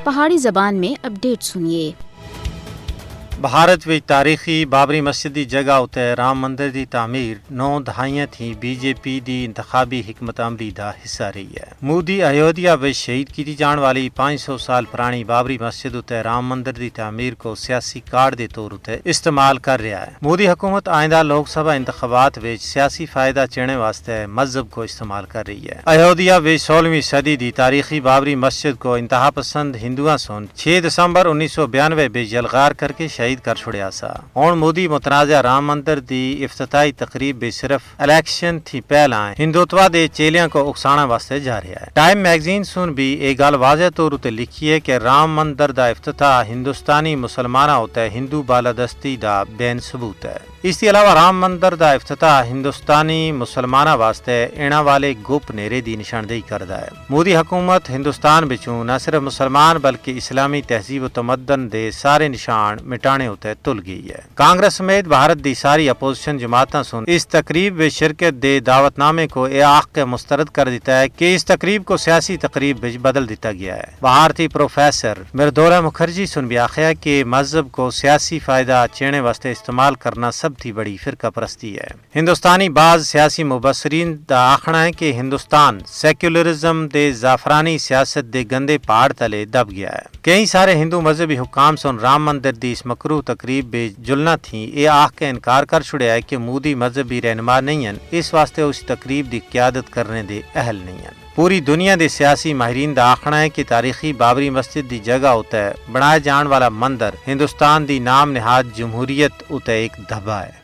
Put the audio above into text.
پہاڑی زبان میں اپڈیٹ سنیے۔ بھارت وچ تاریخی بابری مسجد دی جگہ اتے رام مندر دی تعمیر 9 دہائیاں تھی بی جے پی دی انتخابی حکمت عملی دا حصہ رہی ہے۔ مودی ایودھیا وچ شہید کی جان والی 500 سال پرانی بابری مسجد اتے رام مندر دی تعمیر کو سیاسی کارڈ دے طور اتے استعمال کر رہا ہے۔ مودی حکومت آئندہ لوک سبھا انتخابات وچ سیاسی فائدہ چینے واسطے مذہب کو استعمال کر رہی ہے۔ ایودھیا وچ 16ویں صدی دی تاریخی بابری مسجد کو انتہا پسند ہندوؤں سن 6 دسمبر 1992 میں یلغار کر کے شہید کر چھڑیا سا۔ ہن مودی متنازع رام مندر دی افتتاحی تقریب بھی صرف الیکشن تھی پہلا ہندوتوا دے چیلیاں کو اکسانا واسطے جا رہا ہے۔ ٹائم میگزین سن بھی ایک گل واضح طور تے لکھی ہے کہ رام مندر دا افتتاح ہندوستانی مسلمانہ ہوتا ہے ہندو بالادستی دا بین ثبوت ہے۔ اس کے علاوہ رام مندر دا افتتاح ہندوستانی مسلمانہ واسطے اینا والے گپ نیرے دی نشاندہی کردا ہے۔ مودی حکومت ہندوستان بچوں نہ صرف مسلمان بلکہ اسلامی تہذیب و تمدن دے سارے نشان مٹانے ہوتے تل گئی ہے۔ کانگریس سمیت بھارت دی ساری اپوزیشن جماعتاں سن اس تقریب میں شرکت دے دعوت نامے کو یہ آخ کے مسترد کر دیتا ہے کہ اس تقریب کو سیاسی تقریب میں بدل دیتا گیا ہے۔ بھارتی پروفیسر مردولا مکھرجی سن بھی آخیا کہ مذہب کو سیاسی فائدہ چینے واسطے استعمال کرنا سب تھی بڑی فرقہ پرستی ہے۔ ہندوستانی بعض سیاسی مبصرین دا آخنا ہے کہ ہندوستان سیکولرزم دے زعفرانی سیاست دے گندے پہاڑ تلے دب گیا ہے۔ کئی سارے ہندو مذہبی حکام سن رام مندر دی اس مکروہ تقریب بے جلنا تھی یہ آخ کے انکار کر چھڑیا ہے کہ مودی مذہبی رہنما نہیں ہیں، اس واسطے اس تقریب دی قیادت کرنے دے اہل نہیں ہیں۔ پوری دنیا دے سیاسی ماہرین دا آخنا ہے کہ تاریخی بابری مسجد دی جگہ ہوتا ہے بنایا جان والا مندر ہندوستان دی نام نہاد جمہوریت اتے ایک دھبا ہے۔